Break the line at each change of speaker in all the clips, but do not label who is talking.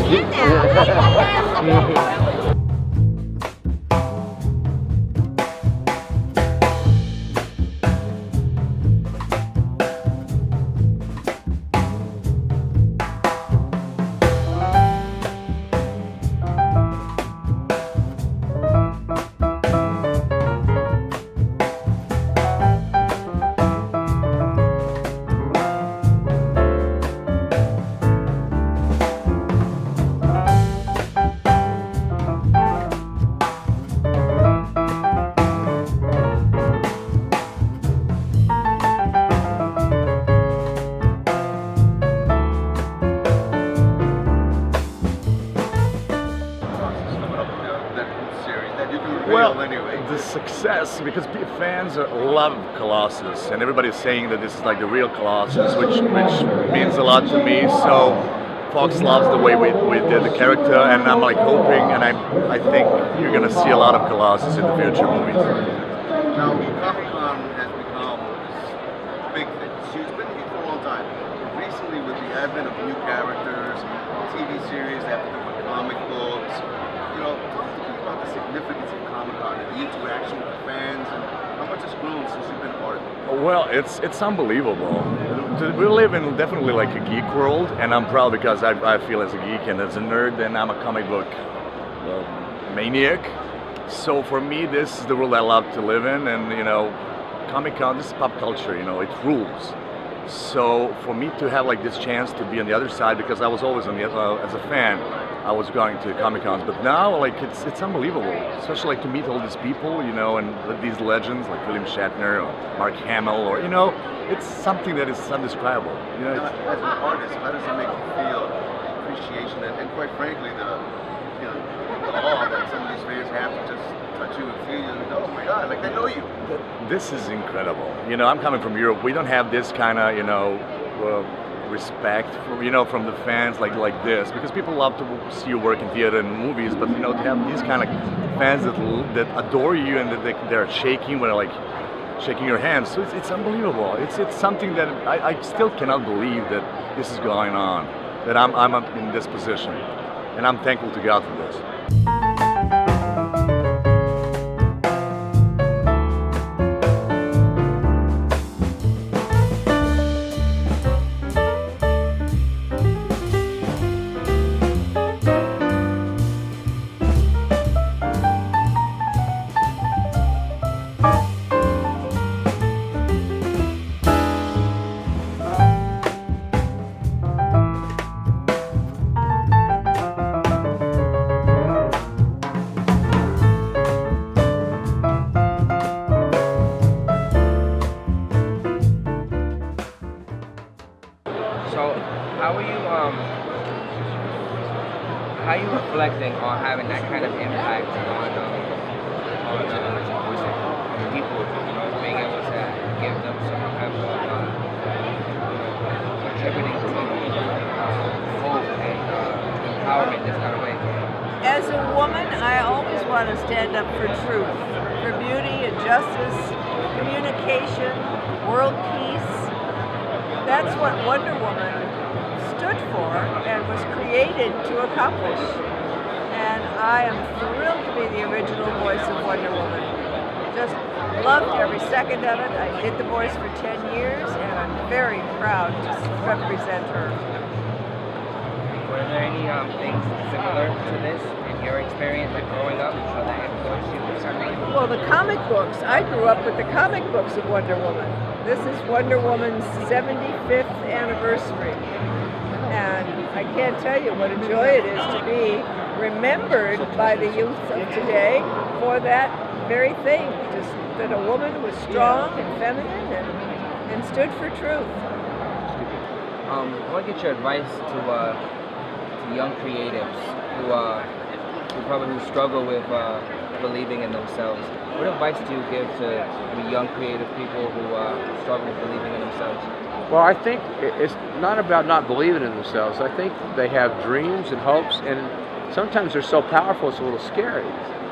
in now.
Well, the success, because fans love Colossus, and everybody's saying that this is like the real Colossus, which means a lot to me. So Fox loves the way we did the character, and I'm like hoping, and I think you're gonna see a lot of Colossus in the future movies.
Now, Comic-Con has become this big thing. It's been here for a long time. But recently, with the advent of new characters, TV series that have to do with comic books, talk to me about the significance of Comic-Con and the interaction with the fans, and how much it's grown since you've been a part of it.
Well, it's unbelievable. We live in definitely like a geek world, and I'm proud because I feel as a geek and as a nerd, and I'm a comic book maniac. So for me, this is the world I love to live in, and Comic-Con, this is pop culture, it rules. So for me to have like this chance to be on the other side, because I was always on the as a fan, I was going to Comic-Cons, but now like it's unbelievable, especially like to meet all these people, and these legends like William Shatner or Mark Hamill, or it's something that is indescribable.
As an artist, how does it make you feel? The appreciation and quite frankly, the awe that some of these fans have to just touch you and feel you and go, oh my God, like they know you.
This is incredible. I'm coming from Europe. We don't have this kind of respect from the fans like this, because people love to see your work in theater and movies, but to have these kind of fans that adore you and that they're shaking when they're like shaking your hands, so it's unbelievable. It's something that I still cannot believe that this is going on, that I'm in this position, and I'm thankful to God for this.
How are you reflecting on having that kind of impact on people, being able to give them some kind of contributing to hope and empowerment this kind of way?
As a woman, I always want to stand up for truth, for beauty and justice, communication, world peace. That's what Wonder Woman stood for and was created to accomplish. And I am thrilled to be the original voice of Wonder Woman. Just loved every second of it. I did the voice for 10 years, and I'm very proud to represent her.
Were there any things similar to this in your experience, like growing up, that influenced you for some reason?
Well, the comic books. I grew up with the comic books of Wonder Woman. This is Wonder Woman's 75th anniversary. And I can't tell you what a joy it is to be remembered by the youth of today for that very thing, just that a woman was strong and feminine and stood for truth.
I want to get your advice to young creatives who struggle with believing in themselves. What advice do you give to young creative people who struggle with believing in themselves?
Well, I think it's not about not believing in themselves. I think they have dreams and hopes, and sometimes they're so powerful it's a little scary.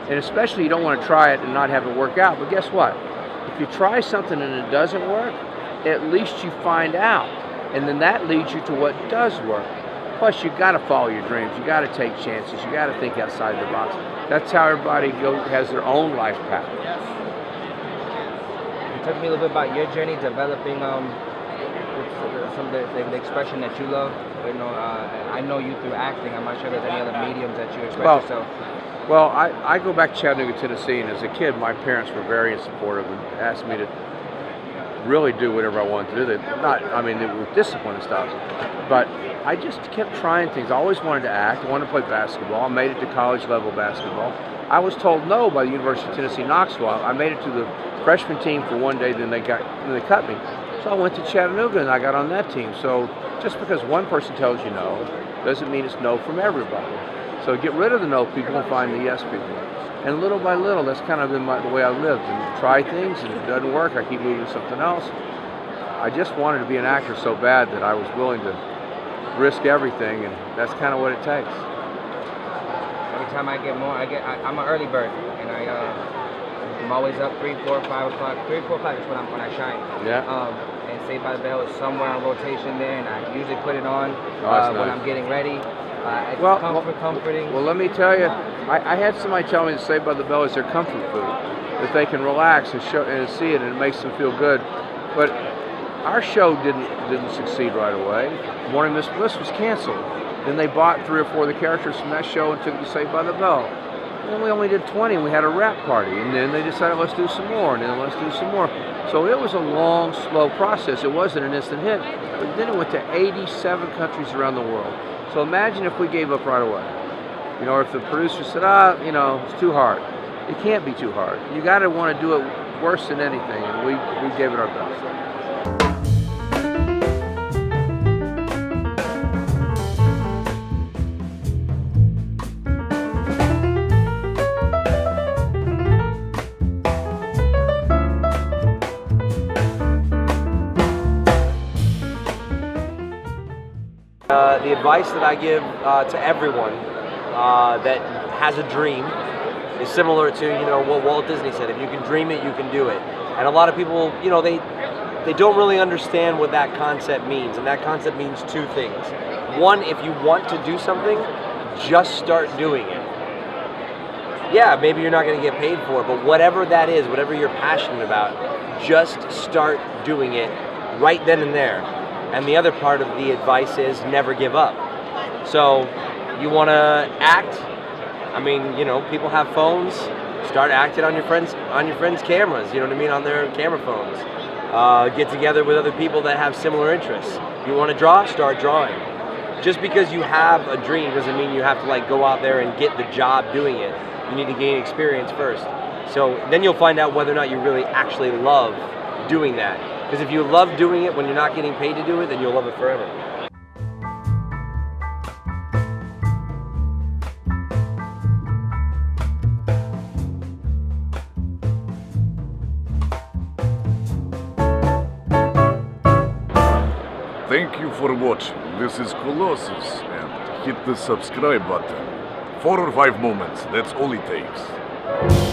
And especially you don't want to try it and not have it work out. But guess what? If you try something and it doesn't work, at least you find out. And then that leads you to what does work. Plus, you got to follow your dreams. You got to take chances. You got to think outside the box. That's how everybody has their own life path.
Talk to me a little bit about your journey developing some of the expression that you love. You know, I know you through acting. I'm not sure there's any other mediums that you express yourself.
Well, I go back to Chattanooga, Tennessee, and as a kid, my parents were very supportive and asked me to really do whatever I wanted to do. With discipline and stuff. But I just kept trying things. I always wanted to act. I wanted to play basketball. I made it to college level basketball. I was told no by the University of Tennessee, Knoxville. I made it to the freshman team for one day, then they cut me. So I went to Chattanooga and I got on that team. So just because one person tells you no, doesn't mean it's no from everybody. So get rid of the no people and find the yes people. And little by little, that's kind of been the way I lived. And try things, and if it doesn't work, I keep moving to something else. I just wanted to be an actor so bad that I was willing to risk everything, and that's kind of what it takes.
Every time I get more, I'm an early bird, and I'm always up 3, 4, 5 o'clock. 3 or 4 o'clock is when I shine.
Yeah.
And Saved by the Bell is somewhere on rotation there, and I usually put it on when I'm getting ready. It's comforting.
Well, let me tell you, I had somebody tell me that Saved by the Bell is their comfort food, that they can relax and see it, and it makes them feel good. But our show didn't succeed right away. Morning Miss Bliss was canceled. Then they bought 3 or 4 of the characters from that show and took it to Saved by the Bell. And then we only did 20, and we had a wrap party. And then they decided, let's do some more, and then let's do some more. So it was a long, slow process. It wasn't an instant hit. But then it went to 87 countries around the world. So imagine if we gave up right away. You know, if the producer said, it's too hard. It can't be too hard. You got to want to do it worse than anything, and we gave it our best.
The advice that I give to everyone that has a dream is similar to what Walt Disney said: if you can dream it, you can do it. And a lot of people, they don't really understand what that concept means, and that concept means 2 things. One, if you want to do something, just start doing it. Yeah, maybe you're not going to get paid for it, but whatever that is, whatever you're passionate about, just start doing it right then and there. And the other part of the advice is never give up. So you want to act? People have phones. Start acting on your friends' cameras. You know what I mean? On their camera phones. Get together with other people that have similar interests. You want to draw? Start drawing. Just because you have a dream doesn't mean you have to go out there and get the job doing it. You need to gain experience first. So then you'll find out whether or not you really actually love doing that. Because if you love doing it when you're not getting paid to do it, then you'll love it forever.
Thank you for watching. This is Colossus, and hit the subscribe button. 4 or 5 moments, that's all it takes.